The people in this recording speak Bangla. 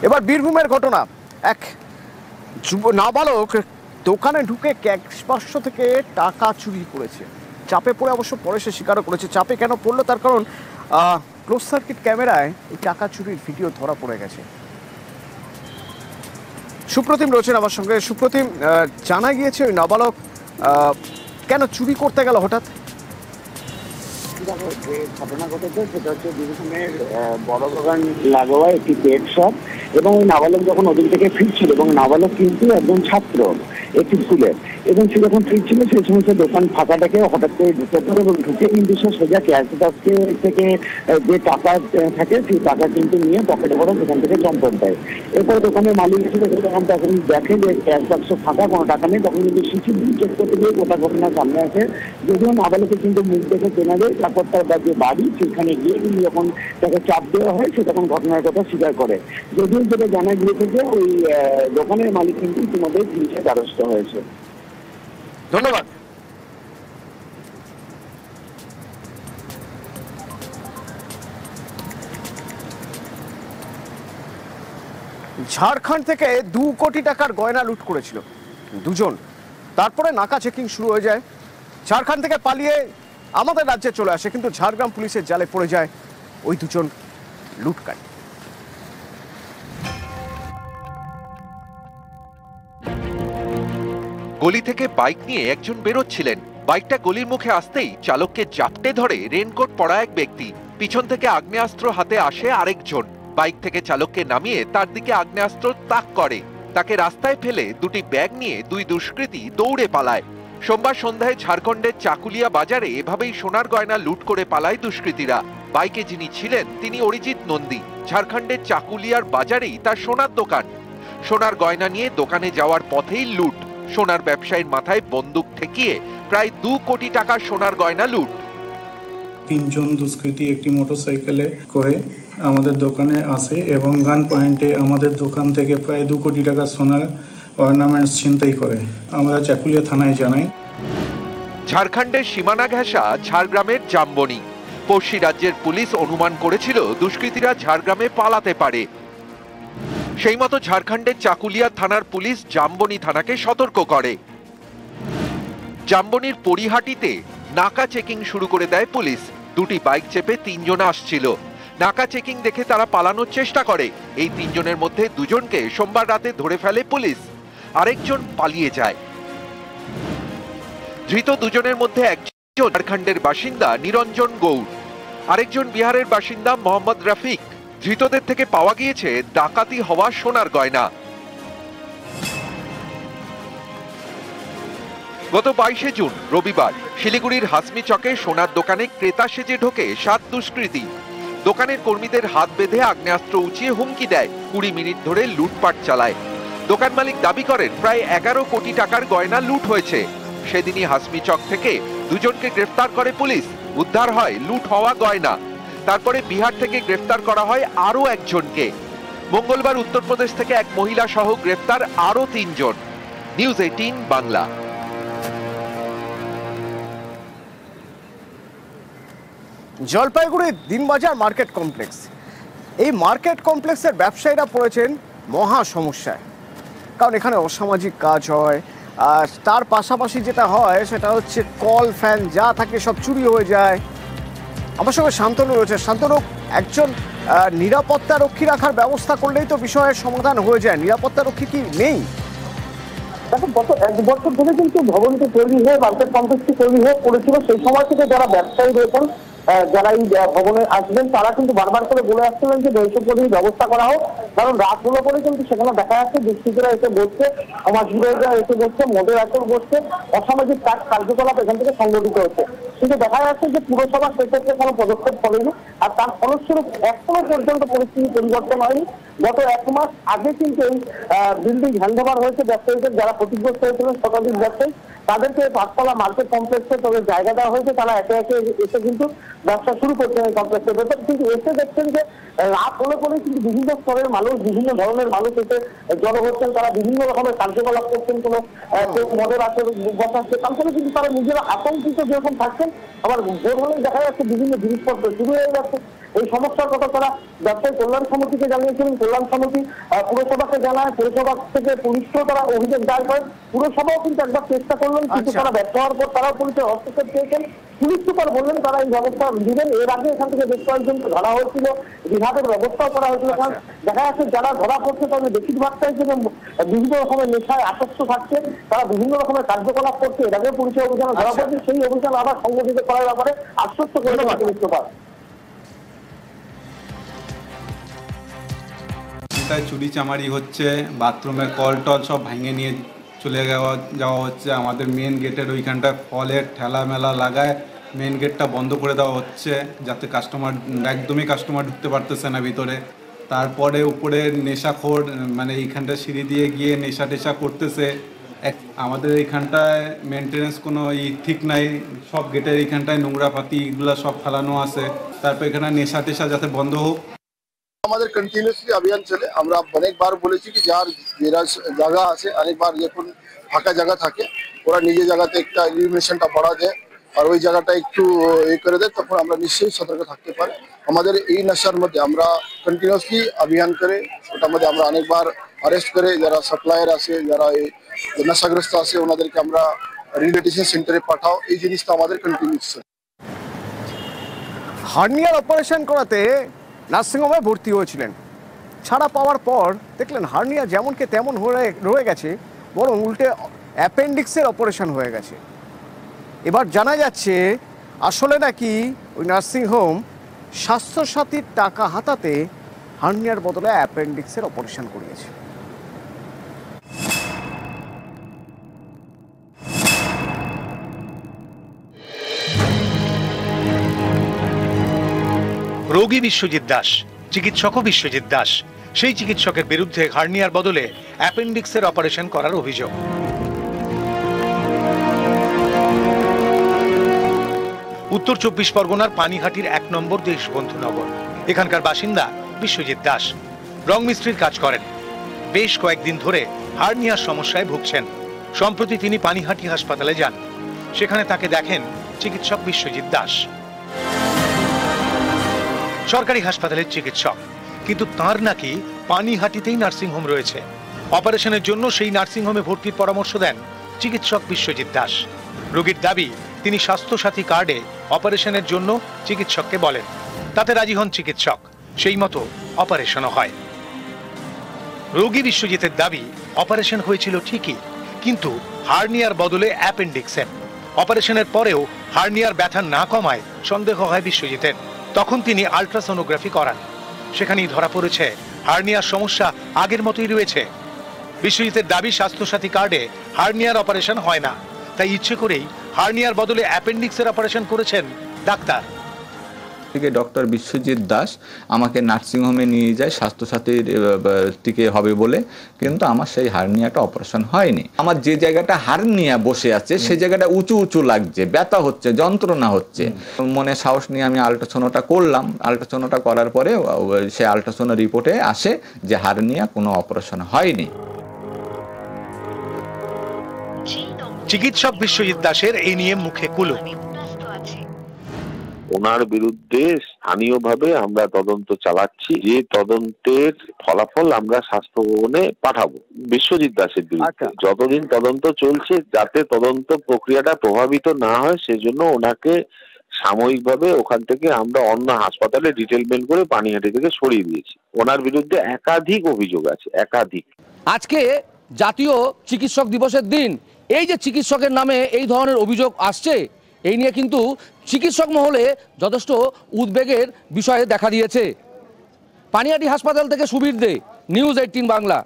এবার বীরভূমের ঘটনা, এক নাবালক দোকানে ঢুকে ক্যাশ বাক্স থেকে টাকা চুরি করেছে। চাপে পড়ে অবশ্য পরে সে স্বীকারও করেছে। চাপে কেন পড়লো তার কারণ ক্লোজ সার্কিট ক্যামেরায় এই টাকা চুরির ভিডিও ধরা পড়ে গেছে। সুপ্রতিম রয়েছেন আমার সঙ্গে। সুপ্রতিম, জানা গিয়েছে ওই নাবালক কেন চুরি করতে গেল হঠাৎ? দেখো, যে ঘটনা ঘটেছে সেটা হচ্ছে বীরভূমের বড় বাগান লাগোয়া একটি পেট শপ, এবং ওই নাবালক যখন ওদিন থেকে ফিরছিল, এবং নাবালক কিন্তু একজন ছাত্র একটি স্কুলের, এবং সে যখন ফিরছিল সেই সমস্ত দোকান ফাঁকাটাকে হঠাৎ করে ঢুকে পড়ে, এবং ঢুকে কিন্তু সে সোজা ক্যাশ বাক্সে থেকে যে টাকা থাকে সেই টাকা কিন্তু নিয়ে পকেটে করে সেখান থেকে চম্পট দেয়। এরপর দোকানের মালিক এসে যখন তখন দেখে যে ক্যাশ বাক্স ফাঁকা, কোনো টাকা নেই, তখন কিন্তু সিসিটিভি চেক করতে গিয়ে গোটা ঘটনার সামনে আসে। যদিও নাবালকের কিন্তু মুখ দেখে চেনা যায়, তারপর তার যে বাড়ি সেখানে গিয়ে কিন্তু যখন তাকে চাপ দেওয়া হয় সে তখন ঘটনার কথা স্বীকার করে। যদিও যেটা জানা গিয়েছে যে ওই দোকানের মালিক কিন্তু ইতিমধ্যে পুলিশের দ্বারস্থ হয়েছে। ধন্যবাদ। ঝাড়খণ্ড থেকে 2 কোটি টাকার গয়না লুট করেছিল দুজন। তারপরে নাকা চেকিং শুরু হয়ে যায়। ঝাড়খণ্ড থেকে পালিয়ে আমাদের রাজ্যে চলে আসে, কিন্তু ঝাড়গ্রাম পুলিশের জালে পড়ে যায় ওই দুজন লুটকারী। গলি থেকে বাইক নিয়ে একজন বেরোচ্ছিলেন। বাইকটা গলির মুখে আসতেই চালককে জাপটে ধরে রেনকোট পরা এক ব্যক্তি। পিছন থেকে আগ্নেয়াস্ত্র হাতে আসে আরেকজন। বাইক থেকে চালককে নামিয়ে তার দিকে আগ্নেয়াস্ত্র তাক করে। তাকে রাস্তায় ফেলে দুটি ব্যাগ নিয়ে দুই দুষ্কৃতী দৌড়ে পালায়। সোমবার সন্ধ্যায় ঝাড়খণ্ডের চাকুলিয়া বাজারে এভাবেই সোনার গয়না লুট করে পালায় দুষ্কৃতীরা। বাইকে যিনি ছিলেন তিনি অরিজিৎ নন্দী। ঝাড়খণ্ডের চাকুলিয়ার বাজারেই তার সোনার দোকান। সোনার গয়না নিয়ে দোকানে যাওয়ার পথেই লুট। সোনার ব্যবসায়ীর মাথায় বন্দুক ঠেকিয়ে প্রায় 2 কোটি টাকার সোনার গয়না লুট। 3 জন দুষ্কৃতী একটি মোটরসাইকেলে করে আমাদের দোকানে আসে এবং গান পয়েন্টে আমাদের দোকান থেকে প্রায় 2 কোটি টাকার সোনার অর্নামেন্টস ছিনতাই করে। আমরা চাকুলিয়া থানায় জানাই। ঝাড়খণ্ডের সীমানা ঘেঁষা ঝাড়গ্রামের জামবনি। পড়শি রাজ্যের পুলিশ অনুমান করেছিল দুষ্কৃতীরা ঝাড়গ্রামে পালাতে পারে। সেই মতো ঝাড়খণ্ডের চাকুলিয়া থানার পুলিশ জামবনি থানাকে সতর্ক করে। জামবনির পরিহাটিতে নাকা চেকিং শুরু করে দেয় পুলিশ। দুটি বাইক চেপে 3 জন আসছিল। নাকা চেকিং দেখে তারা পালানোর চেষ্টা করে। এই 3 জনের মধ্যে 2 জনকে সোমবার রাতে ধরে ফেলে পুলিশ। আরেকজন পালিয়ে যায়। ধৃত 2 জনের মধ্যে একজন ঝাড়খণ্ডের বাসিন্দা নিরঞ্জন গৌড়, আরেকজন বিহারের বাসিন্দা মোহাম্মদ রফিক। ধৃতদের থেকে পাওয়া গিয়েছে ডাকাতি হওয়া সোনার গয়না। গত 22শে জুন রবিবার শিলিগুড়ির হাসমি চকে সোনার দোকানে ক্রেতা সেজে ঢোকে 7 দুষ্কৃতী। দোকানের কর্মীদের হাত বেঁধে আগ্নেয়াস্ত্র উঁচিয়ে হুমকি দেয়। 20 মিনিট ধরে লুটপাট চালায়। দোকান মালিক দাবি করেন প্রায় 11 কোটি টাকার গয়না লুট হয়েছে। সেদিনই হাসমি চক থেকে 2 জনকে গ্রেফতার করে পুলিশ। উদ্ধার হয় লুট হওয়া গয়না। তারপরে বিহার থেকে গ্রেফতার করা হয় আরো একজনকে। মঙ্গলবার উত্তরপ্রদেশ থেকে এক মহিলা সহ গ্রেফতার আরো 3 জন। নিউজ 18 বাংলা। জলপাইগুড়ির দিনবাজার মার্কেট কমপ্লেক্স, এই মার্কেট কমপ্লেক্সের ব্যবসায়ীরা পড়েছেন মহা সমস্যায়। কারণ এখানে অসামাজিক কাজ হয়, আর তার পাশাপাশি যেটা হয় সেটা হচ্ছে কল ফ্যান যা থাকে সব চুরি হয়ে যায়। আমার সঙ্গে শান্তনু রয়েছে। শান্তনু, একজন নিরাপত্তা রক্ষী রাখার ব্যবস্থা করলেই তো বিষয়ের সমাধান হয়ে যায়, নিরাপত্তা রক্ষী কি নেই? দেখো, গত 1 বছর ধরে কিন্তু ভবনটি তৈরি হয়ে মার্কেট কমপ্লেক্সটি তৈরি হয়ে পড়েছিল। সেই সময় থেকে যারা ব্যবসায়ী রয়েছেন, যারা এই ভবনে আসবেন, তারা কিন্তু বারবার করে বলে আসছিলেন যে বেসরকারি ব্যবস্থা করা হোক। কারণ রাত হলো করে কিন্তু সেখানে দেখা যাচ্ছে দুষ্কৃতীরা এসে বসছে, সমাজ বিরোধীরা এসে বসছে, মদের আসর বসছে, অসামাজিক কার্যকলাপ এখান থেকে সংগঠিত হচ্ছে। কিন্তু দেখা যাচ্ছে যে পুরসভা সেক্ষেত্রে কোনো পদক্ষেপ করেনি। আর তার ফলস্বরূপ এখনো পর্যন্ত পরিস্থিতি পরিবর্তন হয়নি। গত 1 মাস আগে কিন্তু এই বিল্ডিং হ্যান্ডওভার হয়েছে ব্যবসায়ীদের, যারা ক্ষতিগ্রস্ত হয়েছিলেন শতাধিক ব্যবসায়ী, তাদেরকে 5তলা মার্কেট কমপ্লেক্সে তাদের জায়গা দেওয়া হয়েছে। তারা একে একে এসে কিন্তু ব্যবসা শুরু করছেন এই কমপ্লেক্সের ভেতর। কিন্তু এসে দেখছেন যে রাত হলে পরে কিন্তু বিভিন্ন স্তরের মানুষ, বিভিন্ন ধরনের মানুষ এসে জড়ো হচ্ছেন। তারা বিভিন্ন রকমের কার্যকলাপ করছেন, কোনো কেউ মদের আসে বসাচ্ছে। তার ফলে কিন্তু তারা নিজেরা আতঙ্কিত যেরকম থাকছেন, আবার ভোর হলেই দেখা যাচ্ছে বিভিন্ন জিনিসপত্র শুরু হয়ে যাচ্ছে। এই সমস্যার কথা তারা ব্যবসায়ী কল্যাণ সমিতিকে জানিয়েছিলেন। কল্যাণ সমিতি পুরসভাকে জানায়, পুরসভা থেকে পুলিশকেও তারা অভিযোগ দায়ের করেন। পুরসভাও কিন্তু একবার চেষ্টা করলেন, কিন্তু তারা ব্যর্থ হওয়ার পর তারাও পুলিশের হস্তক্ষেপ চেয়েছেন। পুলিশ সুপার বললেন তারা এই ব্যবস্থা দিবেন। এর আগে এখান থেকে বেশ কয়েকজনকে ধরা হয়েছিল, বিভাগের ব্যবস্থাও করা হয়েছিল। কারণ দেখা যাচ্ছে যারা ধরা পড়ছে তাদের বেশিরভাগটাই বিভিন্ন রকমের নেশায় আসক্ত থাকছে, তারা বিভিন্ন রকমের কার্যকলাপ করছে। এর আগে পুলিশের অভিযানে ধরা পড়ছে, সেই অভিযান আবার সংগঠিত করার ব্যাপারে আশ্বস্ত করলেন পুলিশ সুপার। চুরি চামারি হচ্ছে, বাথরুমের কল টল সব ভেঙে নিয়ে চলে যাওয়া হচ্ছে। আমাদের মেন গেটের ওইখানটায় ফলের ঠেলা মেলা লাগায় মেন গেটটা বন্ধ করে দেওয়া হচ্ছে, যাতে একদমই কাস্টমার ঢুকতে পারতেছে না ভিতরে। তারপরে উপরে নেশাখোর মানে এইখানটা সিঁড়ি দিয়ে গিয়ে নেশা টেশা করতেছে। আমাদের এইখানটায় মেনটেনেন্স কোনো ঠিক নাই, সব গেটের এইখানটায় নোংরা পাতি এগুলো সব ফেলানো আছে। তারপর এখানে নেশা টেশা যাতে বন্ধ হোক। আমাদের কন্টিনিউসলি অভিযান চলে। আমরা অনেকবার বলেছি কি যার জায়গা আছে, অনেকবার যখন ফাঁকা জায়গা থাকে ওরা নিজের জায়গাতে একটা ইলিমিনেশনটা বাড়া যায় আর ওই জায়গাটা একটু করে দেয়, তখন আমরা নিশ্চয়ই সতর্ক থাকতে পারি। আমাদের এই নেশার মধ্যে আমরা কন্টিনিউসলি অভিযান করে ওটার মধ্যে আমরা অনেকবার অ্যারেস্ট করে যারা সাপ্লায়ার আছে, যারা এই নেশাগ্রস্ত আছে ওনাদেরকে আমরা রিহেবিলিটেশন সেন্টারে পাঠাও। এই জিনিসটা আমাদের কন্টিনিউস। হার্নিয়ার অপারেশন করাতে নার্সিংহোমে ভর্তি হয়েছিলেন। ছাড়া পাওয়ার পর দেখলেন হার্নিয়া যেমনকে তেমন রয়ে গেছে, বরং উল্টে অ্যাপেন্ডিক্সের অপারেশন হয়ে গেছে। এবার জানা যাচ্ছে আসলে নাকি ওই নার্সিংহোম স্বাস্থ্যসাথীর টাকা হাতাতে হার্নিয়ার বদলে অ্যাপেন্ডিক্সের অপারেশন করিয়েছে। রোগী বিশ্বজিৎ দাস, চিকিৎসকও বিশ্বজিৎ দাস। সেই চিকিৎসকের বিরুদ্ধে হার্নিয়ার বদলে অ্যাপেন্ডিক্সের অপারেশন করার অভিযোগ। উত্তর 24 পরগনার পানিহাটির 1 নম্বর দেশবন্ধু নগর। এখানকার বাসিন্দা বিশ্বজিৎ দাস রং মিস্ত্রির কাজ করেন। বেশ কয়েকদিন ধরে হার্নিয়ার সমস্যায় ভুগছেন। সম্প্রতি তিনি পানিহাটি হাসপাতালে যান। সেখানে তাকে দেখেন চিকিৎসক বিশ্বজিৎ দাস। সরকারি হাসপাতালের চিকিৎসক, কিন্তু তার নাকি পানিহাটিতেই নার্সিংহোম রয়েছে। অপারেশনের জন্য সেই নার্সিংহোমে ভর্তির পরামর্শ দেন চিকিৎসক বিশ্বজিৎ দাস। রোগীর দাবি তিনি স্বাস্থ্যসাথী কার্ডে অপারেশনের জন্য চিকিৎসককে বলেন, তাতে রাজি হন চিকিৎসক। সেই মতো অপারেশনও হয়। রোগী বিশ্বজিতের দাবি অপারেশন হয়েছিল ঠিকই, কিন্তু হার্নিয়ার বদলে অ্যাপেন্ডিক্সের। অপারেশনের পরেও হার্নিয়ার ব্যথা না কমায় সন্দেহ হয় বিশ্বজিতের। তখন তিনি আল্ট্রাসোনোগ্রাফি করান। সেখানেই ধরা পড়েছে হার্নিয়ার সমস্যা আগের মতোই রয়েছে। বিশ্বজিতের দাবি স্বাস্থ্যসাথী কার্ডে হার্নিয়ার অপারেশন হয় না, তাই ইচ্ছে করেই হার্নিয়ার বদলে অ্যাপেন্ডিক্সের অপারেশন করেছেন ডাক্তার। ডক্টর বিশ্বজিৎ দাস আমাকে নার্সিংহোমে নিয়ে যায় স্বাস্থ্যসাথীর থেকে হবে বলে, কিন্তু আমার সেই হার্নিয়াটা অপারেশন হয়নি। আমার যে জায়গাটা হার্নিয়া বসে আছে সেই জায়গাটা উঁচু উঁচু লাগছে, ব্যথা হচ্ছে, যন্ত্রণা হচ্ছে। মনে সাহস নিয়ে আমি আল্ট্রাসাউন্ডটা করলাম। আল্ট্রাসাউন্ডটা করার পরে সে আল্ট্রাসাউন্ড রিপোর্টে আসে যে হার্নিয়া কোনো অপারেশন হয়নি। চিকিৎসক বিশ্বজিৎ দাসের এই নিয়ে মুখে কুলু। ওনার বিরুদ্ধে স্থানীয়ভাবে আমরা তদন্ত চালাচ্ছি, যে তদন্তের ফলাফল আমরা স্বাস্থ্য ভবনে পাঠাবো বিশ্বজিৎ দাসের বিরুদ্ধে। যতদিন তদন্ত চলছে যাতে তদন্ত প্রক্রিয়াটা প্রভাবিত না হয় সেজন্য ওনাকে সাময়িকভাবে ওখান থেকে আমরা অন্য হাসপাতালে ডিটেলমেন্ট করে পানিহাটি থেকে সরিয়ে দিয়েছি। ওনার বিরুদ্ধে একাধিক অভিযোগ আছে, একাধিক। আজকে জাতীয় চিকিৎসক দিবসের দিন এই যে চিকিৎসকের নামে এই ধরনের অভিযোগ আসছে, এই নিয়ে কিন্তু চিকিৎসক মহলে যথেষ্ট উদ্বেগের বিষয়ে দেখা দিয়েছে। পানিহাটি হাসপাতাল থেকে সুবীর দে, নিউজ 18 বাংলা।